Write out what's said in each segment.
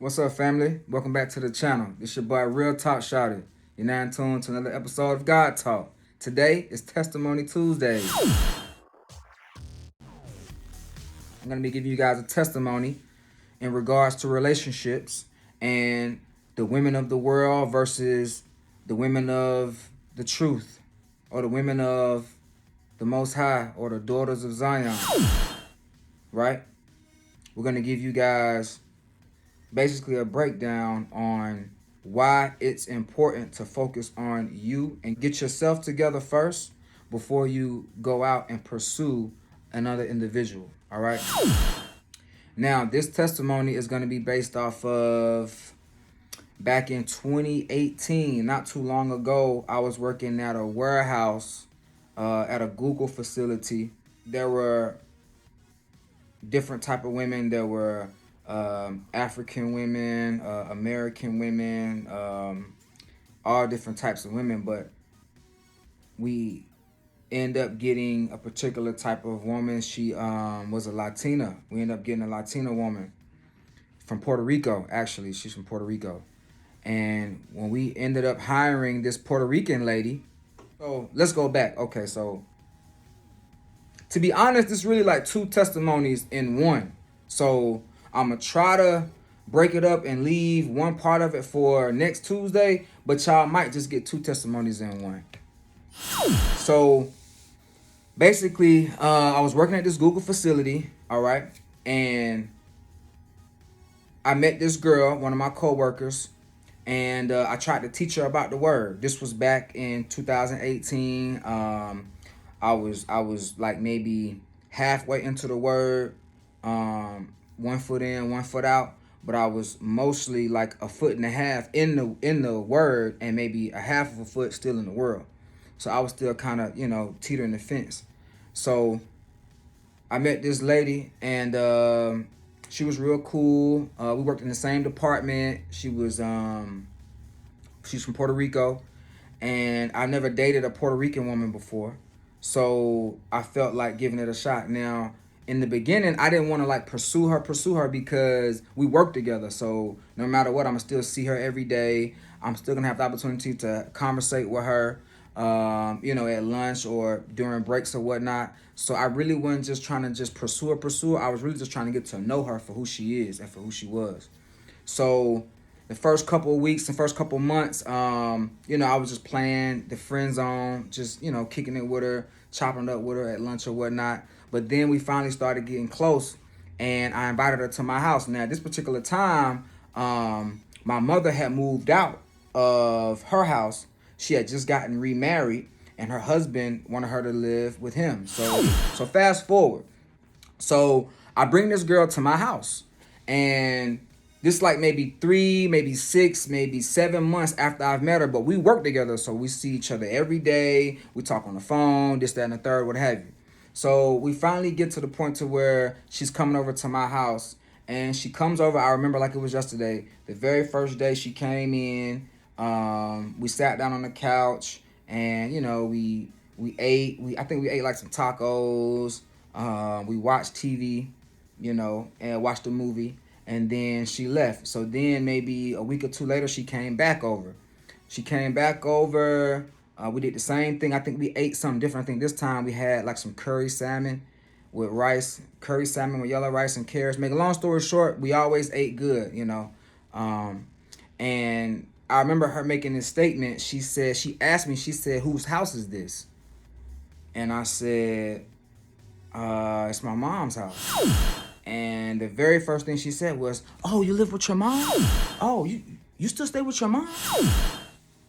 What's up, family? Welcome back to the channel. This your boy, Real Talk Shouted. You're now in tune to another episode of God Talk. Today is Testimony Tuesday. I'm going to be giving you guys a testimony in regards to relationships and the women of the world versus the women of the truth, or the women of the Most High, or the daughters of Zion, right? We're going to give you guys basically a breakdown on why it's important to focus on you and get yourself together first before you go out and pursue another individual. All right. Now, this testimony is going to be based off of back in 2018. Not too long ago, I was working at a warehouse at a Google facility. There were different type of women. There were African women, American women, all different types of women, but we end up getting a particular type of woman. She was a Latina. We end up getting a Latina woman from Puerto Rico. Actually, she's from Puerto Rico. And when we ended up hiring this Puerto Rican lady, so let's go back. Okay, so to be honest, it's really like two testimonies in one. So I'm going to try to break it up and leave one part of it for next Tuesday, but y'all might just get two testimonies in one. So basically, I was working at this Google facility, all right? And I met this girl, one of my coworkers, and I tried to teach her about the word. This was back in 2018. I was like maybe halfway into the word, 1 foot in, 1 foot out, but I was mostly like a foot and a half in the word, and maybe a half of a foot still in the world. So I was still kind of, teetering the fence. So I met this lady, and she was real cool. We worked in the same department. She's from Puerto Rico, and I never dated a Puerto Rican woman before. So I felt like giving it a shot. Now, in the beginning, I didn't want to like pursue her because we work together. So no matter what, I'm gonna still see her every day. I'm still gonna have the opportunity to conversate with her, at lunch or during breaks or whatnot. So I really wasn't just trying to just pursue her. I was really just trying to get to know her for who she is and for who she was. So the first couple of weeks and first couple of months, I was just playing the friend zone, just, kicking it with her, chopping it up with her at lunch or whatnot. But then we finally started getting close, and I invited her to my house. Now, at this particular time, my mother had moved out of her house. She had just gotten remarried, and her husband wanted her to live with him. So fast forward. So I bring this girl to my house, and this like maybe 3, maybe 6, maybe 7 months after I've met her, but we work together, so we see each other every day. We talk on the phone, this, that, and the third, what have you. So we finally get to the point to where she's coming over to my house, and she comes over. I remember like it was yesterday. The very first day she came in, we sat down on the couch, and we ate. I think we ate like some tacos. We watched TV, and watched a movie. And then she left. So then maybe a week or two later, she came back over. We did the same thing. I think we ate something different. I think this time we had like some curry salmon with yellow rice and carrots. Make a long story short, we always ate good, And I remember her making this statement. She asked me, whose house is this? And I said, it's my mom's house. And the very first thing she said was, "Oh, you live with your mom? Oh, you still stay with your mom?"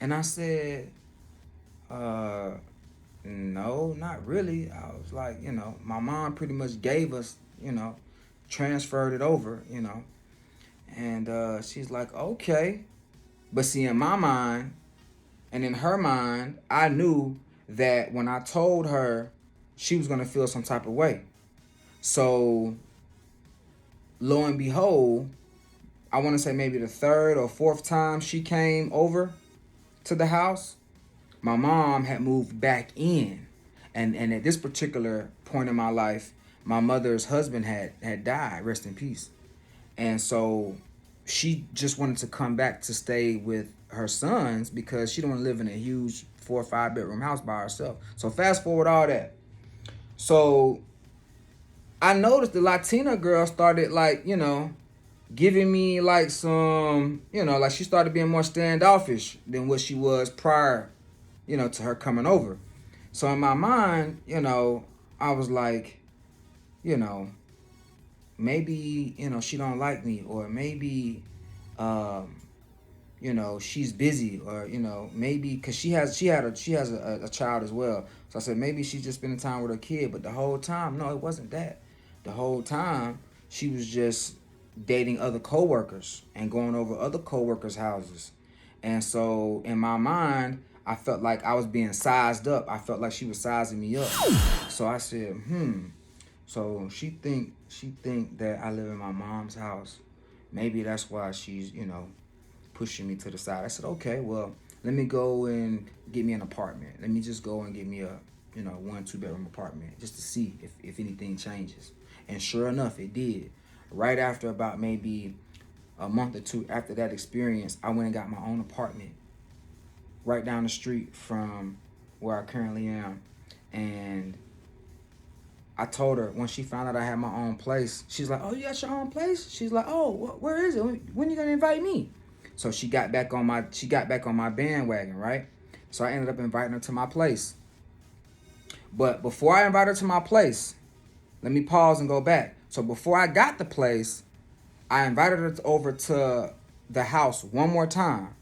And I said, no, not really. I was like, my mom pretty much gave us, transferred it over, And she's like, "Okay." But see, in my mind and in her mind, I knew that when I told her, she was going to feel some type of way. So lo and behold, I want to say maybe the third or fourth time she came over to the house, my mom had moved back in. And at this particular point in my life, my mother's husband had died, rest in peace. And so she just wanted to come back to stay with her sons because she don't want to live in a huge 4 or 5 bedroom house by herself. So fast forward all that. So I noticed the Latina girl started like, giving me like some, like she started being more standoffish than what she was prior, to her coming over. So in my mind, I was like, you know, maybe, she don't like me, or maybe um she's busy, or maybe because she has a child as well. So I said maybe she's just spending time with her kid, but the whole time, no, it wasn't that. The whole time she was just dating other coworkers and going over other coworkers' houses. And so in my mind, I felt like I was being sized up. I felt like she was sizing me up. So I said, so she think that I live in my mom's house. Maybe that's why she's, pushing me to the side. I said, okay, well, let me go and get me an apartment. Let me just go and get me a, 1 2 bedroom apartment just to see if anything changes. And sure enough, it did. Right after about maybe a month or two after that experience, I went and got my own apartment right down the street from where I currently am. And I told her when she found out I had my own place, she's like, "Oh, you got your own place?" She's like, "Oh, where is it? When you gonna invite me?" So she got back on my bandwagon, right? So I ended up inviting her to my place. But before I invited her to my place, let me pause and go back. So before I got the place, I invited her over to the house one more time.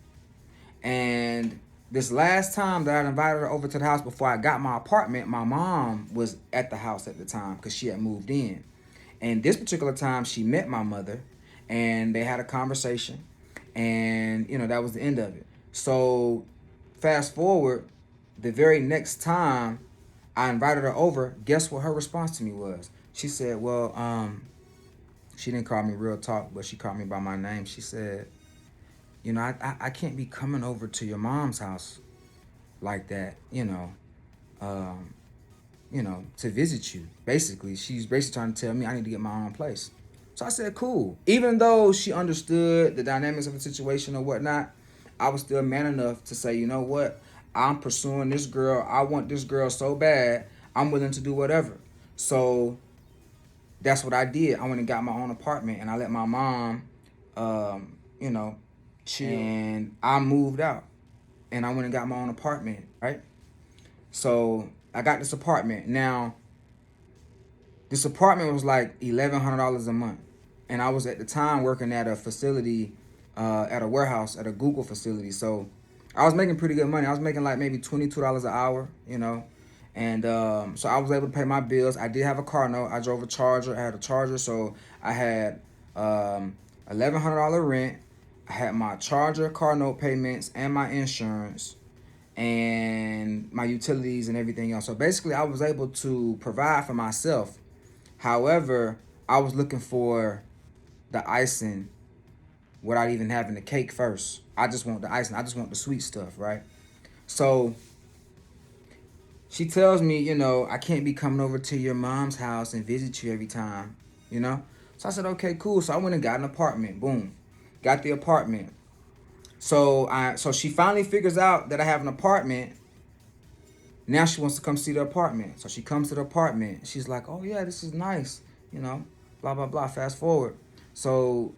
And this last time that I invited her over to the house before I got my apartment, my mom was at the house at the time because she had moved in. And this particular time, she met my mother, and they had a conversation, and that was the end of it. So fast forward, the very next time I invited her over, guess what her response to me was? She said, "Well, she didn't call me real talk, but she called me by my name." She said, I can't be coming over to your mom's house like that, um, to visit you. Basically, she's basically trying to tell me I need to get my own place. So I said, cool. Even though she understood the dynamics of the situation or whatnot, I was still man enough to say, you know what? I'm pursuing this girl. I want this girl so bad. I'm willing to do whatever. So that's what I did. I went and got my own apartment, and I let my mom, you know, chill. And I moved out, and I went and got my own apartment, right? So I got this apartment. Now, this apartment was like $1,100 a month. And I was at the time working at a facility, at a warehouse, at a Google facility. So I was making pretty good money. I was making like maybe $22 an hour, And so I was able to pay my bills. I did have a car note. I drove a Charger. I had a Charger. So I had $1,100 rent. I had my Charger car note payments and my insurance and my utilities and everything else. So basically, I was able to provide for myself. However, I was looking for the icing without even having the cake first. I just want the icing. I just want the sweet stuff, right? So she tells me, I can't be coming over to your mom's house and visit you every time. So I said, okay, cool. So I went and got an apartment. Boom. Got the apartment. So she finally figures out that I have an apartment. Now she wants to come see the apartment. So she comes to the apartment. She's like, oh, yeah, this is nice. Blah, blah, blah. Fast forward. So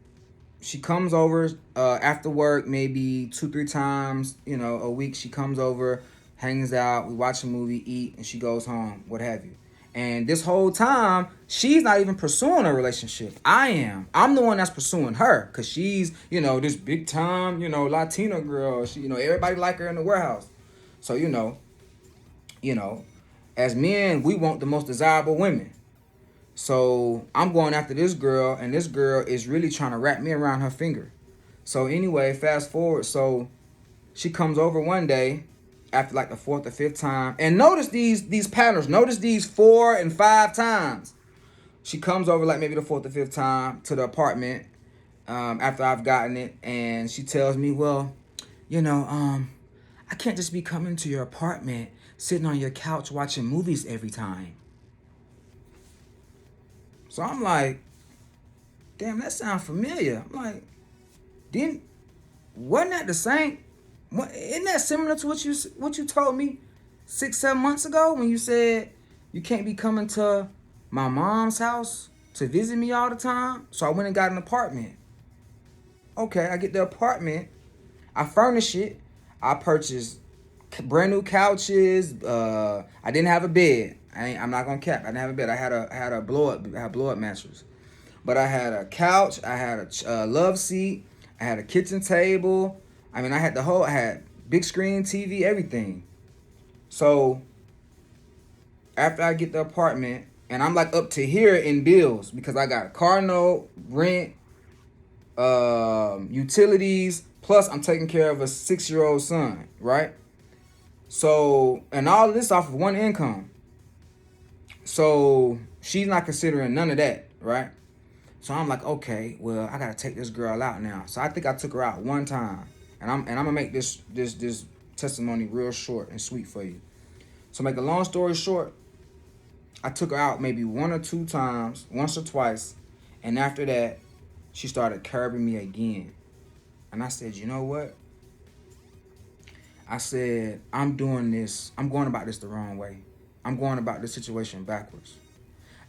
she comes over after work maybe 2-3 times, a week. She comes over, hangs out, we watch a movie, eat, and she goes home, what have you. And this whole time, she's not even pursuing a relationship. I am. I'm the one that's pursuing her because she's, this big time, Latina girl. She, everybody like her in the warehouse. So, as men, we want the most desirable women. So I'm going after this girl, and this girl is really trying to wrap me around her finger. So anyway, fast forward. So she comes over one day after like the 4th or 5th time, and notice these patterns. Notice these 4 and 5 times. She comes over like maybe the 4th or 5th time to the apartment after I've gotten it, and she tells me, well, I can't just be coming to your apartment, sitting on your couch watching movies every time. So I'm like, damn, that sounds familiar. I'm like, Didn't wasn't that the same? Isn't that similar to what you told me 6, 7 months ago when you said you can't be coming to my mom's house to visit me all the time? So I went and got an apartment. Okay, I get the apartment. I furnish it. I purchased brand new couches. I didn't have a bed. I'm not gonna cap. I didn't have a bed. I had a blow up mattress. But I had a couch. I had a love seat. I had a kitchen table. I mean, I had big screen TV, everything. So after I get the apartment, and I'm like up to here in bills because I got a car note, rent, utilities, plus I'm taking care of a 6-year-old son, right? So, and all of this off of one income. So she's not considering none of that, right? So I'm like, okay, well, I gotta take this girl out now. So I think I took her out one time, and I'm gonna make this testimony real short and sweet for you. So make a long story short, I took her out maybe 1 or 2 times, once or twice, and after that, she started curbing me again. And I said, you know what? I said, I'm going about this the wrong way. I'm going about this situation backwards.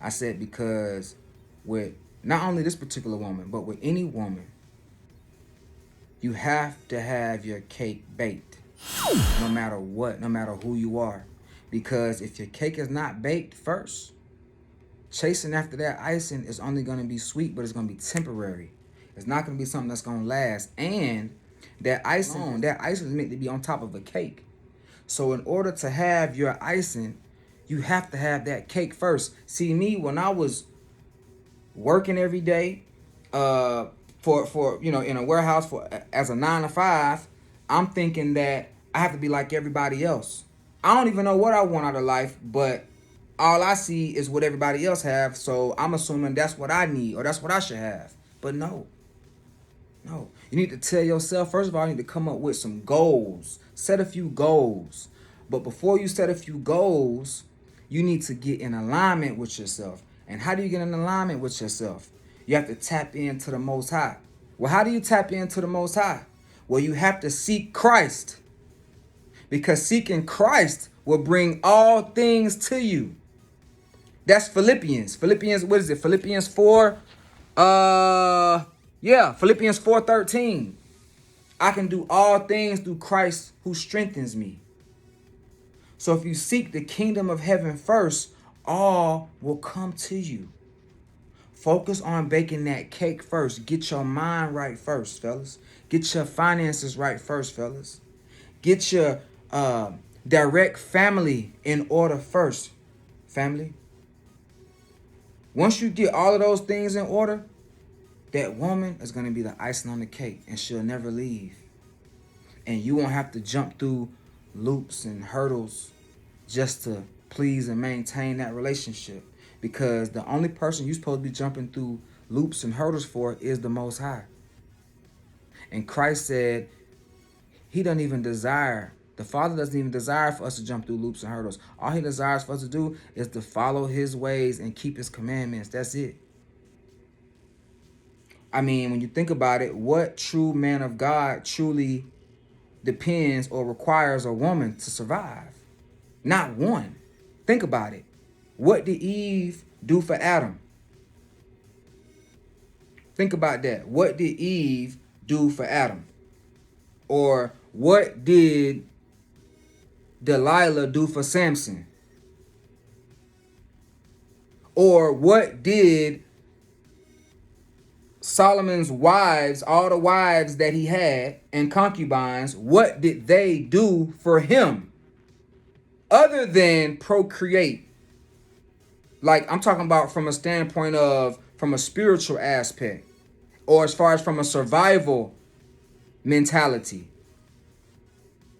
I said, because with not only this particular woman, but with any woman, you have to have your cake baked, no matter what, no matter who you are. Because if your cake is not baked first, chasing after that icing is only going to be sweet, but it's going to be temporary. It's not going to be something that's going to last. And that icing is meant to be on top of a cake. So in order to have your icing, you have to have that cake first. See, me, when I was working every day, for in a warehouse as a 9 to 5, I'm thinking that I have to be like everybody else. I don't even know what I want out of life, but all I see is what everybody else have, so I'm assuming that's what I need or that's what I should have. But no. You need to tell yourself, first of all, you need to come up with some goals. Set a few goals. But before you set a few goals, you need to get in alignment with yourself. And how do you get in alignment with yourself? You have to tap into the Most High. Well, how do you tap into the Most High? Well, you have to seek Christ. Because seeking Christ will bring all things to you. That's Philippians. What is it? Philippians 4. Philippians 4:13. I can do all things through Christ who strengthens me. So if you seek the kingdom of heaven first, all will come to you. Focus on baking that cake first. Get your mind right first, fellas. Get your finances right first, fellas. Get your direct family in order first, family. Once you get all of those things in order, that woman is going to be the icing on the cake, and she'll never leave. And you won't have to jump through loops and hurdles just to please and maintain that relationship. Because the only person you're supposed to be jumping through loops and hurdles for is the Most High. And Christ said he doesn't even desire, the Father doesn't even desire for us to jump through loops and hurdles. All he desires for us to do is to follow his ways and keep his commandments. That's it. I mean, when you think about it, what true man of God truly depends or requires a woman to survive? Not one. Think about it. What did Eve do for Adam? Think about that. What did Eve do for Adam? Or what did Delilah do for Samson? Or what did Solomon's wives, all the wives that he had and concubines, what did they do for him other than procreate? Like, I'm talking about from a standpoint of, from a spiritual aspect, or as far as from a survival mentality.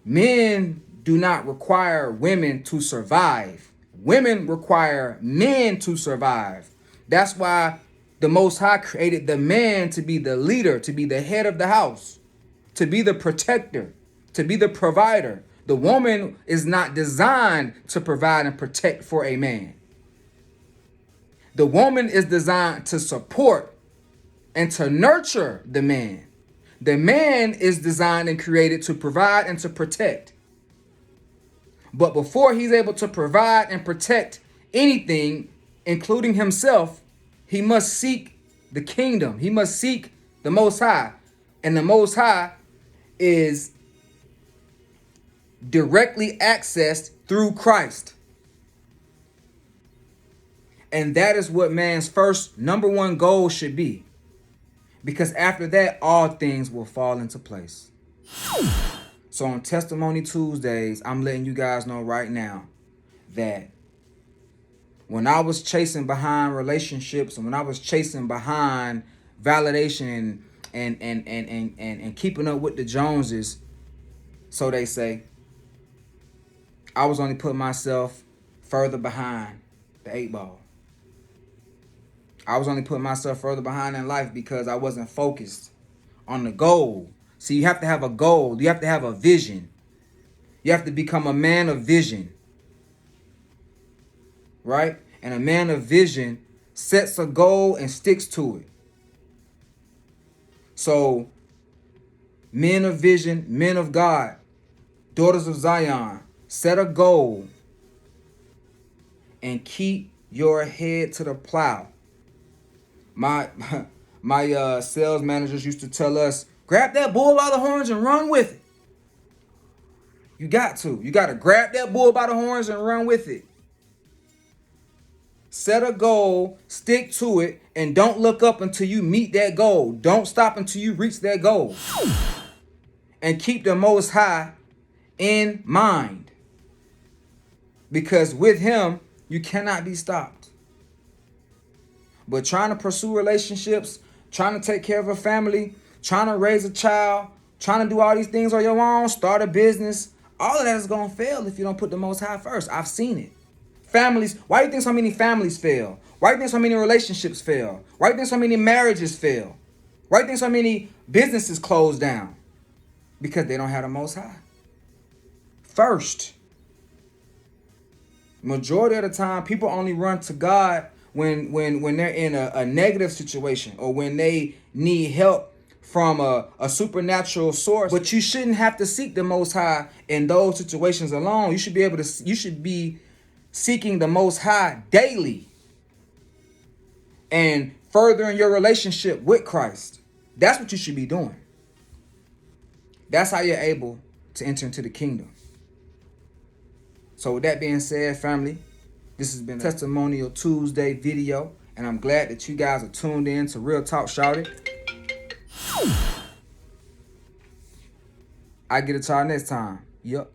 Men do not require women to survive. Women require men to survive. That's why the Most High created the man to be the leader, to be the head of the house, to be the protector, to be the provider. The woman is not designed to provide and protect for a man. The woman is designed to support and to nurture the man. The man is designed and created to provide and to protect. But before he's able to provide and protect anything, including himself, he must seek the kingdom. He must seek the Most High. And the Most High is directly accessed through Christ. And that is what man's first number one goal should be. Because after that, all things will fall into place. So on Testimony Tuesdays, I'm letting you guys know right now that when I was chasing behind relationships and when I was chasing behind validation and keeping up with the Joneses, so they say, I was only putting myself further behind the 8 ball. I was only putting myself further behind in life because I wasn't focused on the goal. See, you have to have a goal. You have to have a vision. You have to become a man of vision. Right? And a man of vision sets a goal and sticks to it. So, men of vision, men of God, daughters of Zion, set a goal and keep your head to the plow. My sales managers used to tell us, grab that bull by the horns and run with it. You got to. You got to grab that bull by the horns and run with it. Set a goal, stick to it, and don't look up until you meet that goal. Don't stop until you reach that goal. And keep the Most High in mind. Because with him, you cannot be stopped. But trying to pursue relationships, trying to take care of a family, trying to raise a child, trying to do all these things on your own, start a business, all of that is going to fail if you don't put the Most High first. I've seen it. Families, why do you think so many families fail? Why do you think so many relationships fail? Why do you think so many marriages fail? Why do you think so many businesses close down? Because they don't have the Most High first. Majority of the time, people only run to God when they're in a negative situation or when they need help from a supernatural source. But you shouldn't have to seek the Most High in those situations alone. You should be seeking the Most High daily and furthering your relationship with Christ. That's what you should be doing. That's how you're able to enter into the kingdom. So with that being said, family, this has been a Testimonial Tuesday video, and I'm glad that you guys are tuned in to Real Talk Shouted. I get it to y'all next time. Yup.